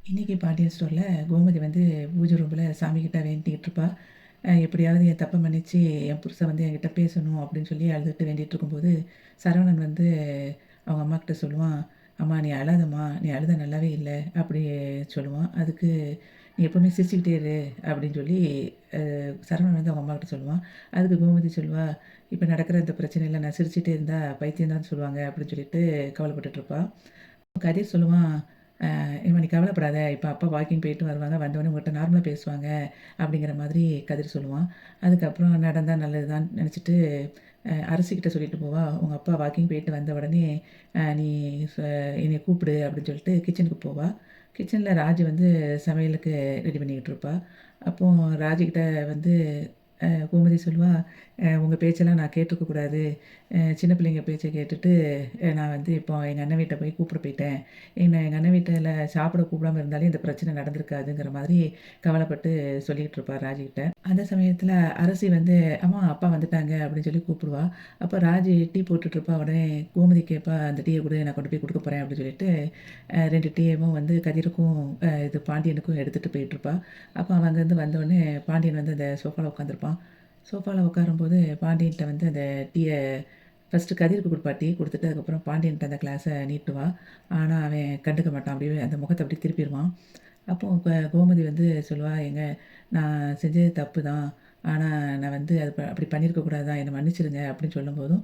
இன்னைக்கு பாண்டியன் ஸ்டோரில் கோமதி வந்து பூஜை ரூமில் சாமிக்கிட்ட வேண்டிக்கிட்டு இருப்பா. எப்படியாவது என் தப்பை மன்னிச்சு என் புருஷன் வந்து என்கிட்ட பேசணும் அப்படின்னு சொல்லி அழுதுட்டு வேண்டிகிட்டு இருக்கும்போது சரவணன் வந்து அவங்க அம்மா கிட்ட சொல்லுவான். அம்மா நீ அழாதம்மா, நீ அழுத நல்லாவே இல்லை அப்படி சொல்லுவான். அதுக்கு நீ எப்போவுமே சிரிச்சுக்கிட்டே இரு அப்படின்னு சொல்லி சரவணன் வந்து அவங்க அம்மா கிட்ட சொல்லுவான். அதுக்கு கோமதி சொல்லுவா, இப்போ நடக்கிற இந்த பிரச்சனையில் நான் சிரிச்சுட்டே இருந்தால் பைத்தியம் தான் சொல்லுவாங்க அப்படின்னு சொல்லிட்டு கவலைப்பட்டுட்டு இருப்பா. கதிர் சொல்லுவான், "ஏம்மா நீ கவலைப்படாத, இப்போ அப்பா வாக்கிங் போயிட்டு வருவாங்க, வந்தோடனே உங்கள்கிட்ட நார்மலா பேசுவாங்க" அப்படிங்கிற மாதிரி கதிர் சொல்லுவான். அதுக்கப்புறம் நடந்தா நல்லது தான் நினச்சிட்டு அரசிக்கிட்ட சொல்லிட்டு போவா, "உங்க அப்பா வாக்கிங் போயிட்டு வந்த உடனே நீ ச என்னைய கூப்பிடு" அப்படின்னு சொல்லிட்டு கிச்சனுக்கு போவா. கிச்சனில் ராஜி வந்து சமையலுக்கு ரெடி பண்ணிக்கிட்டு இருப்பா. அப்போ ராஜிக்கிட்ட வந்து கோமதி சொல்லுவா, "உங்க பேச்செல்லாம் நான் கேட்டுருக்க கூடாது. சின்ன பிள்ளைங்க பேச்சை கேட்டுட்டு நான் வந்து இப்போ எங்கள் அண்ணன் வீட்டை போய் கூப்பிட போயிட்டேன். எங்கள் அண்ணன் வீட்டில் சாப்பிட கூப்பிடாம இருந்தாலே இந்த பிரச்சனை நடந்திருக்காதுங்கிற மாதிரி கவலைப்பட்டு சொல்லிக்கிட்டு இருப்பா ராஜிக்கிட்ட. அந்த சமயத்தில் அரசி வந்து அம்மா அப்பா வந்துட்டாங்க அப்படின்னு சொல்லி கூப்பிடுவா. அப்போ ராஜி டீ போட்டுட்ருப்பா. உடனே கோமதி கேட்பா, அந்த டீயை கொடு, நான் கொண்டு போய் கொடுக்க போகிறேன் அப்படின்னு சொல்லிட்டு 2 டீயவும் வந்து கதிருக்கும் இது பாண்டியனுக்கும் எடுத்துகிட்டு போயிட்டுருப்பா. அப்போ அவன் அங்கேருந்து வந்தோடனே பாண்டியன் வந்து அந்த சோஃபாவில் உட்காந்துருப்பான். சோஃபாவில் உட்காரும்போது பாண்டியன்ட்ட வந்து அந்த டீய ஃபஸ்ட்டு கதிருக்கு குடுப்பா டீ. குடுத்துட்டு அதுக்கப்புறம் பாண்டியன்ட்ட அந்த கிளாஸ நீட்டுவா. ஆனா, அவன் கண்டுக்க மாட்டான். அப்படியே அந்த முகத்த அப்படியே திருப்பிருவான். அப்போ கோமதி வந்து சொல்லுவா, "ஏங்க நான் செஞ்சது தப்பு தான். ஆனா, நான் வந்து அது அப்படி பண்ணியிருக்க கூடாது தான். என்ன மன்னிச்சிடுங்க" அப்படின்னு சொல்லும்போதும்,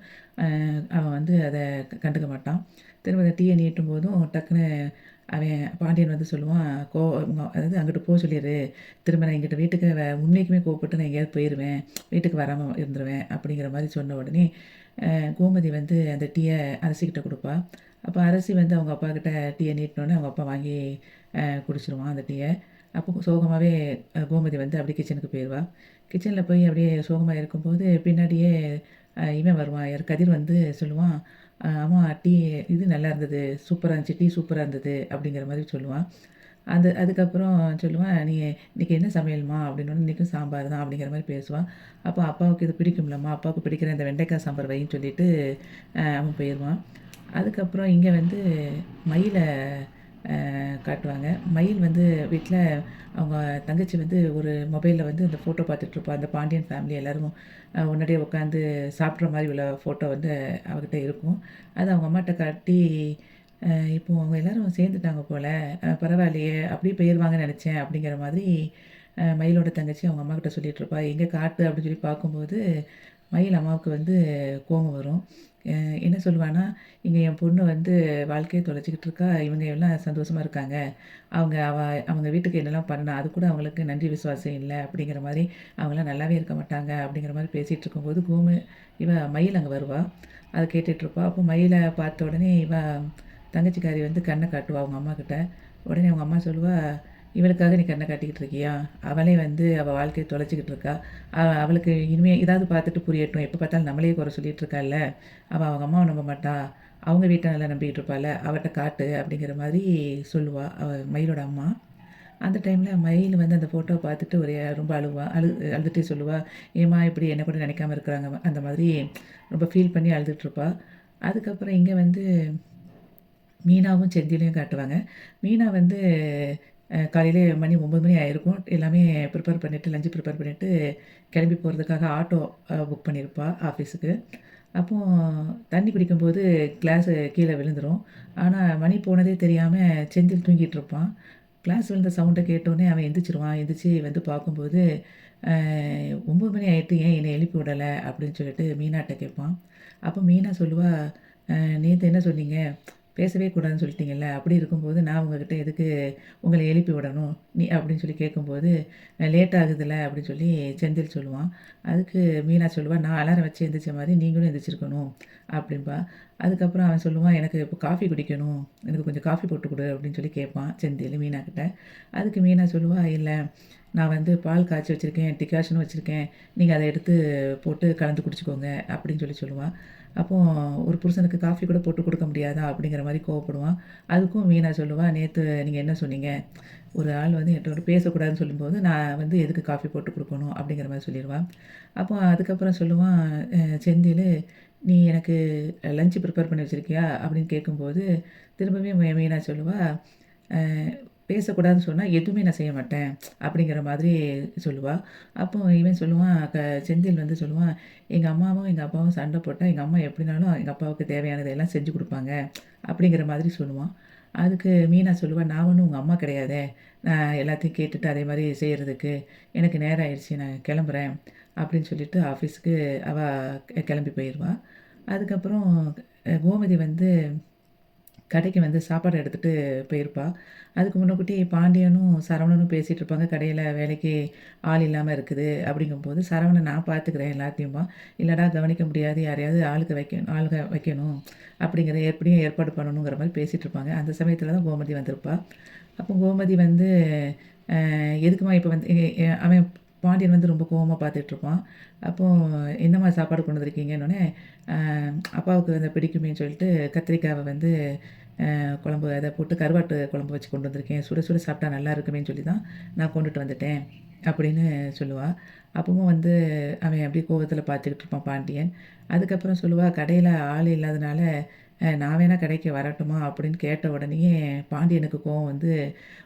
அவன் வந்து அத கண்டுக்க மாட்டான். திரும்ப அந்த டீய நீட்டும்போதும் டக்குனு அவன் பாண்டியன் வந்து சொல்லுவான், அதாவது "அங்கிட்டு போ சொல்லிரு. திரும்ப நான் எங்கிட்ட வீட்டுக்கு உண்மைக்குமே கோவப்பட்டு நான் எங்கேயாவது போயிருவேன். வீட்டுக்கு வராம இருந்துருவேன்" அப்படிங்கிற மாரி சொன்ன உடனே, கோமதி வந்து அந்த டீய அரசிக்கிட்ட குடுப்பா. அப்ப அரசி வந்து அவங்க அப்பாகிட்ட டீய நீட்டுனோனே, அவங்க அப்பா வாங்கி குடிச்சிருவான் அந்த டீய. அப்போ சோகமாவே கோமதி வந்து அப்படியே கிச்சனுக்கு போயிருவா. கிச்சன்ல போய் அப்படியே சோகமா இருக்கும்போது, பின்னாடியே இவன் வருவான். யாரு கதிர் வந்து சொல்லுவான், "அம்மா டீ இது நல்லா இருந்தது. சூப்பரா இருந்துச்சு. டீ சூப்பரா இருந்தது" அப்படிங்கிற மாதிரி சொல்லுவான். அதுக்கப்புறம் சொல்லுவான், "நீ இன்னைக்கு என்ன சமையல்மா?" அப்படின்னோனே, "இன்னைக்கும் சாம்பார் தான்" அப்படிங்கிற மாரி பேசுவான். அப்போ அப்பாவுக்கு இது பிடிக்கும்லம்மா, அப்பாவுக்கு பிடிக்கிற இந்த வெண்டைக்காய் சாம்பார் வைன்னு சொல்லிட்டு அவன் போயிருவான். அதுக்கப்புறம் இங்க வந்து மயில காட்டுவாங்க. மயில் வந்து வீட்ல அவங்க தங்கச்சி வந்து ஒரு மொபைல்ல வந்து அந்த ஃபோட்டோ பார்த்துட்ருப்பா. அந்த பாண்டியன் ஃபேமிலி எல்லாரும் முன்னாடியே உட்காந்து சாப்பிட்ற மாரி உள்ள ஃபோட்டோ வந்து அவகிட்ட இருக்கும். அத அவங்க அம்மாட்ட காட்டி, இப்போ அவங்க எல்லாரும் சேர்ந்துட்டாங்க போல, பரவாயில்லையே அப்படியே போயிருவாங்கன்னு நெனச்சேன்" அப்படிங்கிற மாதிரி மயிலோட தங்கச்சி அவங்க அம்மாகிட்ட சொல்லிட்டுருப்பா. "எங்க காட்டு" அப்படின்னு சொல்லி பார்க்கும்போது, மயில் அம்மாவுக்கு வந்து கோவம் வரும். அ என்ன சொல்லுவான்னா, "இங்க என் பொண்ணு வந்து வாழ்க்கைய தொலைச்சுக்கிட்டு இருக்கா. இவங்க எல்லாம் சந்தோஷமா இருக்காங்க. அவங்க வீட்டுக்கு என்னலாம் பண்ணா, அது கூட அவங்களுக்கு நன்றி விசுவாசம் இல்ல." அப்படிங்கிற மாரி, "அவங்கலாம் நல்லாவே இருக்க மாட்டாங்க." அப்படிங்கிற மாரி பேசிட்டு இருக்கும்போது, இவ மயில் அங்க வருவா. அத கேட்டுட்ருப்பா. அப்போ மயில பார்த்த உடனே இவ தங்கச்சிக்காரி வந்து கண்ண காட்டுவா அவங்க அம்மாகிட்ட. உடனே அவங்க அம்மா சொல்லுவா, "இவளுக்காக நீ கண்ண காட்டிக்கிட்டு இருக்கியா? அவளே வந்து அவ வாழ்க்கைய தொலைச்சுக்கிட்டு இருக்கா. அவளுக்கு இனிமே இதாவது பார்த்துட்டு புரியட்டும். எப்ப பார்த்தாலும் நம்மளையே குறை சொல்லிட்டு இருக்கால்ல. அவங்க அம்மாவ நம்ப மாட்டா. அவங்க வீட்ட நல்லா நம்பிக்கிட்டு இருப்பாள்ல. அவட்ட காட்டு" அப்படிங்கிற மாரி சொல்லுவா மயிலோட அம்மா. அந்த டைம்ல மயில் வந்து அந்த ஃபோட்டோவ பார்த்துட்டு ஒரே ரொம்ப அழுவா. அழுதுட்டே சொல்லுவா, "ஏம்மா இப்படி என்ன கூட நினைக்காம இருக்கிறாங்க." அந்த மாதிரி ரொம்ப ஃபீல் பண்ணி அழுதுட்டுருப்பா. அதுக்கப்புறம் இங்க வந்து மீனாவும், செந்திலையும் காட்டுவாங்க. மீனா வந்து காலையிலே மணி 9 மணி ஆயிருக்கும். எல்லாமே ப்ரிப்பேர் பண்ணிட்டு, லஞ்ச் ப்ரிப்பேர் பண்ணிட்டு, கிளம்பி போறதுக்காக ஆட்டோ புக் பண்ணியிருப்பா ஆஃபீஸுக்கு. அப்போ தண்ணி குடிக்கும்போது கிளாஸு கீழ விழுந்துரும். ஆனா, மணி போனதே தெரியாம செந்தில் தூங்கிட்டு இருப்பான். கிளாஸ் விழுந்த சவுண்ட கேட்டோனே அவன் எந்திரிச்சுருவான். எந்திரிச்சு வந்து பார்க்கும்போது, அ 9 மணி ஆயிட்டு ஏன் என்னை எழுப்பி விடல? அப்படின்னு சொல்லிட்டு மீனாட்ட கேட்பான். அப்போ மீனா சொல்லுவா, நேத்து என்ன சொன்னீங்க? பேசவே கூடாதுன்னு சொல்லிட்டீங்கல்ல. அப்படி இருக்கும்போது நான் உங்ககிட்ட எதுக்கு உங்கள எழுப்பி விடணும்? அப்படின்னு சொல்லி கேட்கும்போது, லேட் ஆகுதுல்ல" அப்படின்னு சொல்லி செந்தில் சொல்லுவான். அதுக்கு மீனா சொல்லுவா, "நான் அலாரம் வச்சு எந்திரிச்ச மாரி நீங்களும் எந்திரிச்சிருக்கணும்" அப்படின்பா. அதுக்கப்புறம் அவன் சொல்லுவான், "எனக்கு இப்போ காஃபி குடிக்கணும். எனக்கு கொஞ்சம் காஃபி போட்டு குடு" அப்படின்னு சொல்லி கேட்பான் செந்தில் மீனாகிட்ட. அதுக்கு மீனா சொல்லுவா, "இல்ல நான் வந்து பால் காய்ச்சி வச்சிருக்கேன், டிகாஷனும் வச்சிருக்கேன். நீங்க அத எடுத்து போட்டு கலந்து குடிச்சுக்கோங்க" அப்படின்னு சொல்லி சொல்லுவா. அப்போ "ஒரு புருஷனுக்கு காஃபி கூட போட்டு குடுக்க முடியாதா?" அப்படிங்கிற மாரி கோவப்படுவான். அதுக்கும் மீனா சொல்லுவா, "நேத்து நீங்க என்ன சொன்னீங்க? ஒரு ஆள் வந்து என்ட்டோட பேசக்கூடாதுன்னு சொல்லும்போது, நான் வந்து எதுக்கு காஃபி போட்டு குடுக்கணும்?" அப்படிங்கிற மாரி சொல்லிருவா. அப்போ அதுக்கப்புறம் சொல்லுவான் செந்திலு, "நீ எனக்கு லஞ்ச் ப்ரிப்பேர் பண்ணி வச்சிருக்கியா?" அப்படின்னு கேட்கும்போது, திரும்பவே மீனா சொல்லுவா, "அ பேசக்கூடாதுன்னு சொன்னா, எதுவுமே நான் செய்ய மாட்டேன். அப்படிங்கிற மாதிரி சொல்லுவா. அப்போ இவன் சொல்லுவான், செந்தில் வந்து சொல்லுவான், "எங்க அம்மாவும், எங்க அப்பாவும் சண்டை போட்டா, எங்க அம்மா எப்படினாலும் எங்க அப்பாவுக்கு தேவையானதெல்லாம் செஞ்சு குடுப்பாங்க." அப்படிங்கிற மாதிரி சொல்லுவான். அதுக்கு மீனா சொல்லுவா, "நான் ஒண்ணும் உங்க அம்மா கிடையாதே. நான் எல்லாத்தையும் கேட்டுட்டு அதே மாரி செய்றதுக்கு. எனக்கு நேரம் ஆயிடுச்சு. நான் கிளம்புறேன்." அப்படின்னு சொல்லிட்டு ஆஃபீஸ்க்கு அவ கிளம்பி போயிருவா. அதுக்கப்புறம் கோமதி வந்து கடைக்கு வந்து சாப்பாடு எடுத்துட்டு போயிருப்பா. அதுக்கு முன்னக்கூட்டி பாண்டியனும், சரவணனும் பேசிட்டு இருப்பாங்க. கடையில வேலைக்கு ஆள் இல்லாம இருக்குது அப்படிங்கும்போது, சரவணன் நான் பார்த்துக்கிறேன் எல்லாத்தையும்பா. இல்லடா கவனிக்க முடியாது. யாரையாவது ஆளுக வைக்கணும். அப்படிங்கிற எப்படியும் ஏற்பாடு பண்ணணுங்கிற மாரி பேசிட்டு இருப்பாங்க. அந்த சமயத்தில தான் கோமதி வந்திருப்பா. அப்போ கோமதி வந்து எதுக்கும்மா இப்ப வந்து அவன் பாண்டியன் வந்து ரொம்ப கோவமா பார்த்துட்ருப்பான். அப்போ என்னம்மா சாப்பாடு கொண்டு வந்திருக்கீங்கன்னோனே, அ அப்பாவுக்கு வந்து பிடிக்குமேன்னு சொல்லிட்டு கத்திரிக்காவ வந்து குழம்பு அத போட்டு கருவாட்டு குழம்பு வச்சு கொண்டு வந்திருக்கேன். சுட சுட சாப்பிட்டா நல்லா இருக்குமேன்னு சொல்லி தான் நான் கொண்டுட்டு வந்துட்டேன். அப்படின்னு சொல்லுவா. அப்பவும் வந்து அவன் அப்படியே கோவத்தில பார்த்துக்கிட்டு இருப்பான் பாண்டியன். அதுக்கப்புறம் சொல்லுவா, "கடையில ஆள் இல்லாதனால நான் வேணா கடைக்கு வரட்டுமா?" அப்படின்னு கேட்ட உடனேயே பாண்டியனுக்கு கோவம் வந்து,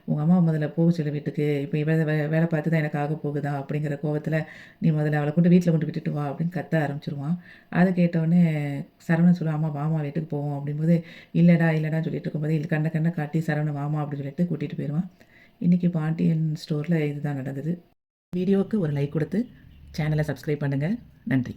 "உங்க அம்மாவ முதல்ல போக சொல்லு வீட்டுக்கு. இப்ப இவ வேலை பார்த்து தான் எனக்கு ஆக போகுதா?" அப்படிங்கிற கோவத்தில, "நீ முதல்ல அவள கொண்டு வீட்ல கொண்டு விட்டுட்டு வா" அப்படின்னு கத்த ஆரம்பிச்சுருவான். அத கேட்டவுடனே சரவணன் சொல்லுவான், "அம்மா வாம்மா வீட்டுக்கு போவோம்." அப்படிங்கும்போது, "இல்லடா, இல்லடான்னு" சொல்லிட்டு இருக்கும்போது, கண்ண கண்ண காட்டி சரவணன் வாம்மா அப்படின்னு சொல்லிட்டு கூட்டிட்டு போயிருவான். இன்னைக்கு பாண்டியன் ஸ்டோர்ல இதுதான் நடந்தது. வீடியோவுக்கு ஒரு லைக் குடுத்து, சேனல சப்ஸ்கிரைப் பண்ணுங்க. நன்றி.